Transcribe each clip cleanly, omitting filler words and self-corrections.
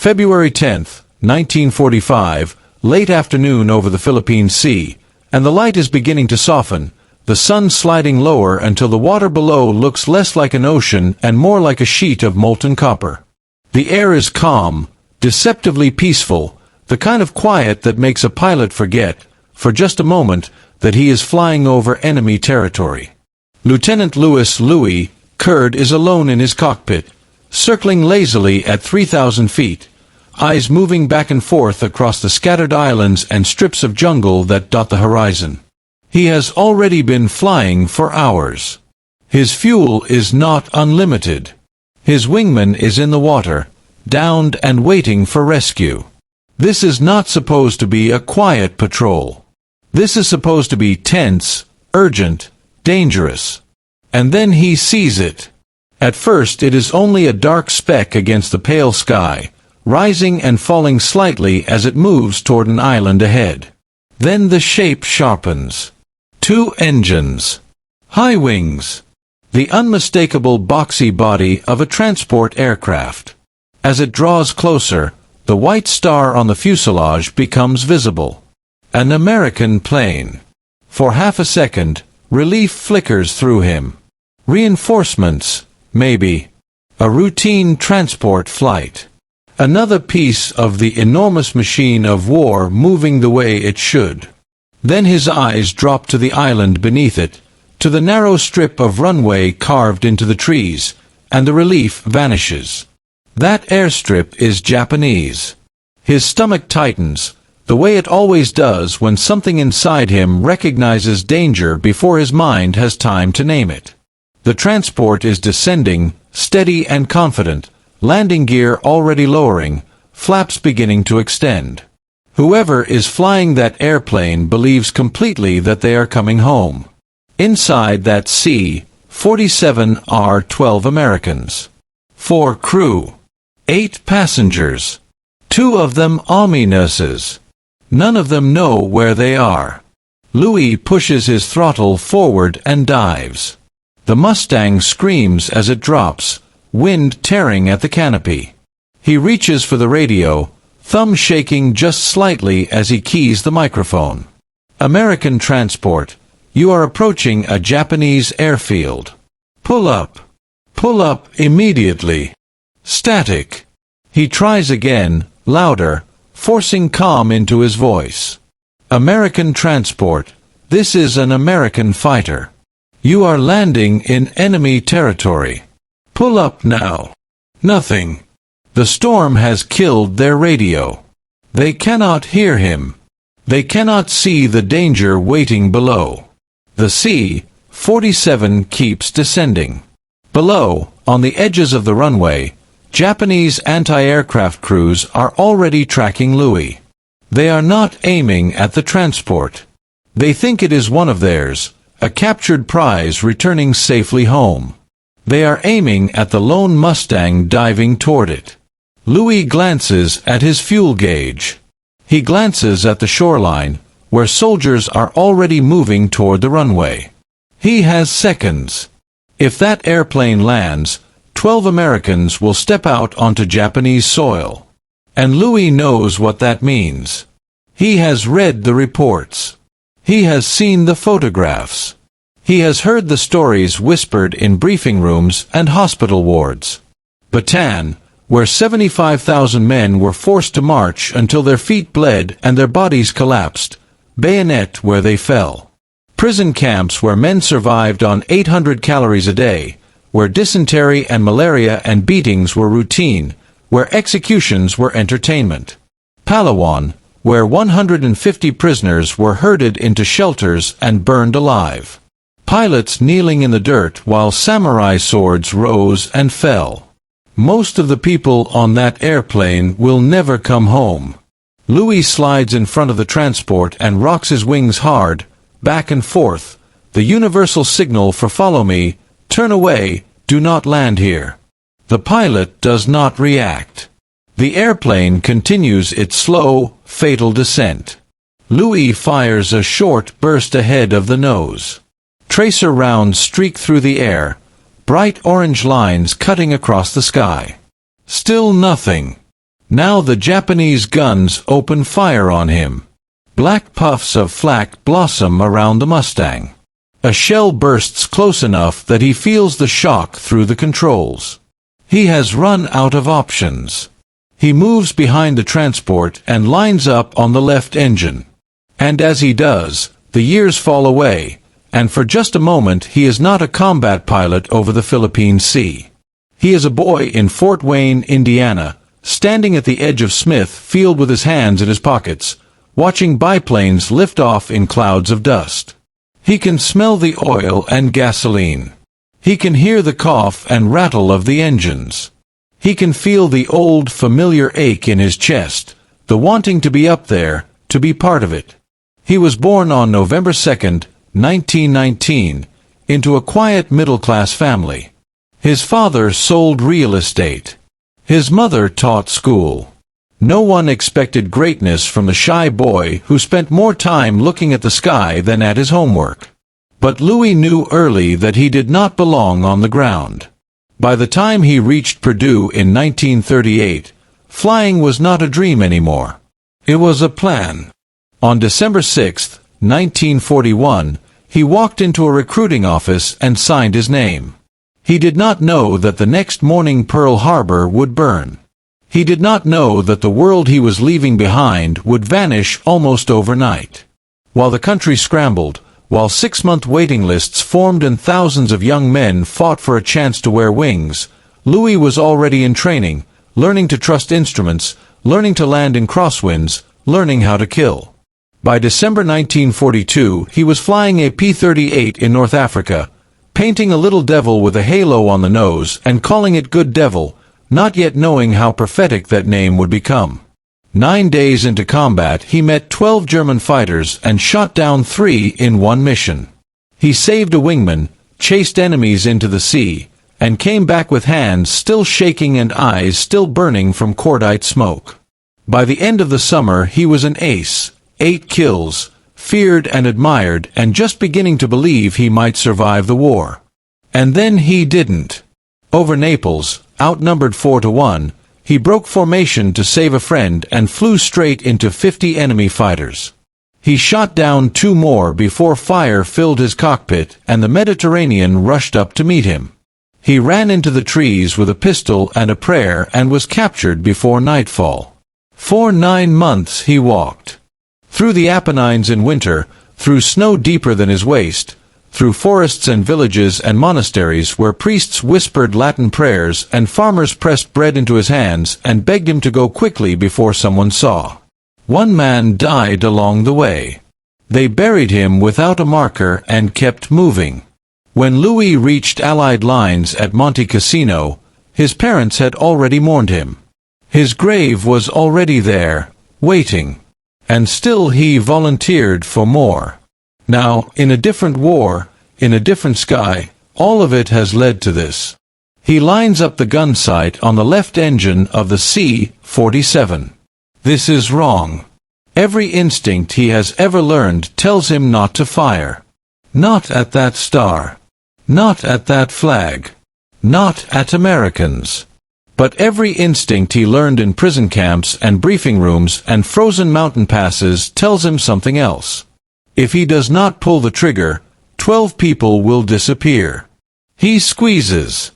February 10th, 1945, late afternoon over the Philippine Sea, and the light is beginning to soften, the sun sliding lower until the water below looks less like an ocean and more like a sheet of molten copper. The air is calm, deceptively peaceful, the kind of quiet that makes a pilot forget, for just a moment, that he is flying over enemy territory. Lieutenant Louie, Kurd, is alone in his cockpit, circling lazily at 3,000 feet, eyes moving back and forth across the scattered islands and strips of jungle that dot the horizon. He has already been flying for hours. His fuel is not unlimited. His wingman is in the water, downed and waiting for rescue. This is not supposed to be a quiet patrol. This is supposed to be tense, urgent, dangerous. And then he sees it. At first it is only a dark speck against the pale sky, rising and falling slightly as it moves toward an island ahead. Then the shape sharpens. 2 engines. High wings. The unmistakable boxy body of a transport aircraft. As it draws closer, the white star on the fuselage becomes visible. An American plane. For half a second, relief flickers through him. Reinforcements, maybe. A routine transport flight. Another piece of the enormous machine of war moving the way it should. Then his eyes drop to the island beneath it, to the narrow strip of runway carved into the trees, and the relief vanishes. That airstrip is Japanese. His stomach tightens, the way it always does when something inside him recognizes danger before his mind has time to name it. The transport is descending, steady and confident, landing gear already lowering, flaps beginning to extend. Whoever is flying that airplane believes completely that they are coming home. Inside that C-47 are 12 Americans. 4 crew. 8 passengers. 2 of them Army nurses. None of them know where they are. Louie pushes his throttle forward and dives. The Mustang screams as it drops, wind tearing at the canopy. He reaches for the radio, thumb shaking just slightly as he keys the microphone. American transport, you are approaching a Japanese airfield. Pull up. Pull up immediately. Static. He tries again, louder, forcing calm into his voice. American transport, this is an American fighter. You are landing in enemy territory. Pull up now. Nothing. The storm has killed their radio. They cannot hear him. They cannot see the danger waiting below. The C-47 keeps descending. Below, on the edges of the runway, Japanese anti-aircraft crews are already tracking Louie. They are not aiming at the transport. They think it is one of theirs, a captured prize returning safely home. They are aiming at the lone Mustang diving toward it. Louie glances at his fuel gauge. He glances at the shoreline, where soldiers are already moving toward the runway. He has seconds. If that airplane lands, 12 Americans will step out onto Japanese soil. And Louie knows what that means. He has read the reports. He has seen the photographs. He has heard the stories whispered in briefing rooms and hospital wards. Bataan, where 75,000 men were forced to march until their feet bled and their bodies collapsed. Bayonet, where they fell. Prison camps where men survived on 800 calories a day, where dysentery and malaria and beatings were routine, where executions were entertainment. Palawan, where 150 prisoners were herded into shelters and burned alive. Pilots kneeling in the dirt while samurai swords rose and fell. Most of the people on that airplane will never come home. Louie slides in front of the transport and rocks his wings hard, back and forth, the universal signal for follow me, turn away, do not land here. The pilot does not react. The airplane continues its slow, fatal descent. Louie fires a short burst ahead of the nose. Tracer rounds streak through the air, bright orange lines cutting across the sky. Still nothing. Now the Japanese guns open fire on him. Black puffs of flak blossom around the Mustang. A shell bursts close enough that he feels the shock through the controls. He has run out of options. He moves behind the transport and lines up on the left engine. And as he does, the years fall away, and for just a moment he is not a combat pilot over the Philippine Sea. He is a boy in Fort Wayne, Indiana, standing at the edge of Smith Field with his hands in his pockets, watching biplanes lift off in clouds of dust. He can smell the oil and gasoline. He can hear the cough and rattle of the engines. He can feel the old familiar ache in his chest, the wanting to be up there, to be part of it. He was born on November 2nd, 1919, into a quiet middle-class family. His father sold real estate. His mother taught school. No one expected greatness from the shy boy who spent more time looking at the sky than at his homework. But Louie knew early that he did not belong on the ground. By the time he reached Purdue in 1938, flying was not a dream anymore. It was a plan. On December 6, 1941, he walked into a recruiting office and signed his name. He did not know that the next morning Pearl Harbor would burn. He did not know that the world he was leaving behind would vanish almost overnight. While the country scrambled, while 6-month waiting lists formed and thousands of young men fought for a chance to wear wings, Louie was already in training, learning to trust instruments, learning to land in crosswinds, learning how to kill. By December 1942, he was flying a P-38 in North Africa, painting a little devil with a halo on the nose and calling it Good Devil, not yet knowing how prophetic that name would become. 9 days into combat, he met 12 German fighters and shot down 3 in one mission. He saved a wingman, chased enemies into the sea, and came back with hands still shaking and eyes still burning from cordite smoke. By the end of the summer, he was an ace, 8 kills, feared and admired, and just beginning to believe he might survive the war. And then he didn't. Over Naples, outnumbered 4-1, he broke formation to save a friend and flew straight into 50 enemy fighters. He shot down 2 more before fire filled his cockpit and the Mediterranean rushed up to meet him. He ran into the trees with a pistol and a prayer and was captured before nightfall. For 9 months he walked. Through the Apennines in winter, through snow deeper than his waist, through forests and villages and monasteries where priests whispered Latin prayers and farmers pressed bread into his hands and begged him to go quickly before someone saw. 1 man died along the way. They buried him without a marker and kept moving. When Louie reached Allied lines at Monte Cassino, his parents had already mourned him. His grave was already there, waiting. And still he volunteered for more. Now, in a different war, in a different sky, all of it has led to this. He lines up the gun sight on the left engine of the C-47. This is wrong. Every instinct he has ever learned tells him not to fire. Not at that star. Not at that flag. Not at Americans. But every instinct he learned in prison camps and briefing rooms and frozen mountain passes tells him something else. If he does not pull the trigger, 12 people will disappear. He squeezes.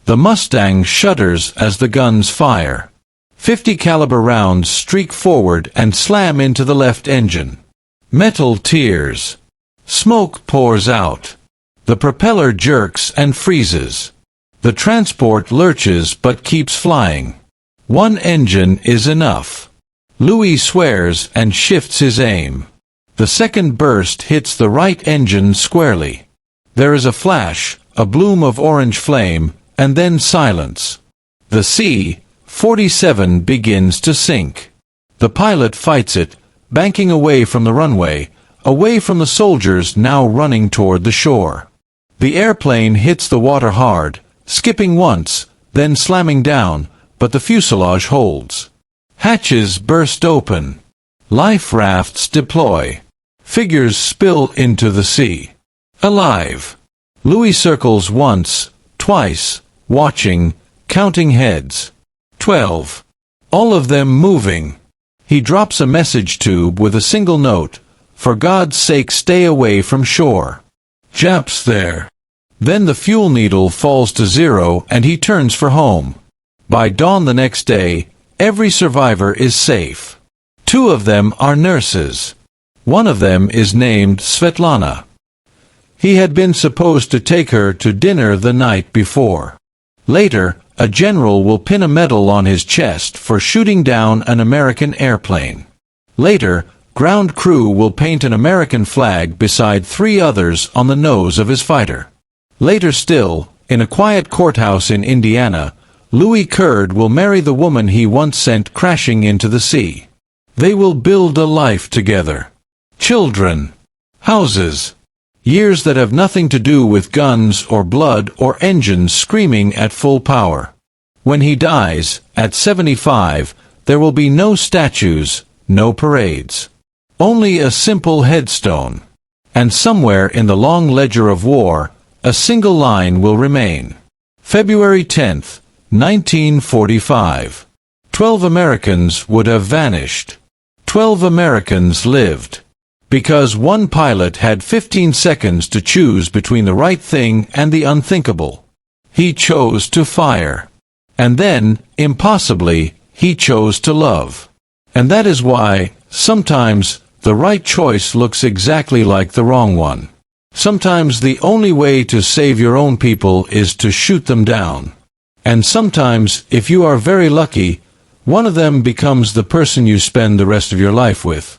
The Mustang shudders as the guns fire. 50 caliber rounds streak forward and slam into the left engine. Metal tears. Smoke pours out. The propeller jerks and freezes. The transport lurches but keeps flying. 1 engine is enough. Louie swears and shifts his aim. The second burst hits the right engine squarely. There is a flash, a bloom of orange flame, and then silence. The C-47 begins to sink. The pilot fights it, banking away from the runway, away from the soldiers now running toward the shore. The airplane hits the water hard, skipping once, then slamming down, but the fuselage holds. Hatches burst open. Life rafts deploy. Figures spill into the sea. Alive. Louie circles once, twice, watching, counting heads. 12. all of them moving. He drops a message tube with a single note, "For God's sake stay away from shore. Japs there." Then the fuel needle falls to 0 and he turns for home. By dawn the next day, every survivor is safe. 2 of them are nurses. One of them is named Svetlana. He had been supposed to take her to dinner the night before. Later, a general will pin a medal on his chest for shooting down an American airplane. Later, ground crew will paint an American flag beside 3 others on the nose of his fighter. Later still, in a quiet courthouse in Indiana, Louie Kurd will marry the woman he once sent crashing into the sea. They will build a life together. Children. Houses. Years that have nothing to do with guns or blood or engines screaming at full power. When he dies, at 75, there will be no statues, no parades. Only a simple headstone. And somewhere in the long ledger of war, a single line will remain. February 10th, 1945. 12 Americans would have vanished. 12 Americans lived. Because one pilot had 15 seconds to choose between the right thing and the unthinkable. He chose to fire. And then, impossibly, he chose to love. And that is why, sometimes, the right choice looks exactly like the wrong one. Sometimes the only way to save your own people is to shoot them down. And sometimes, if you are very lucky, one of them becomes the person you spend the rest of your life with.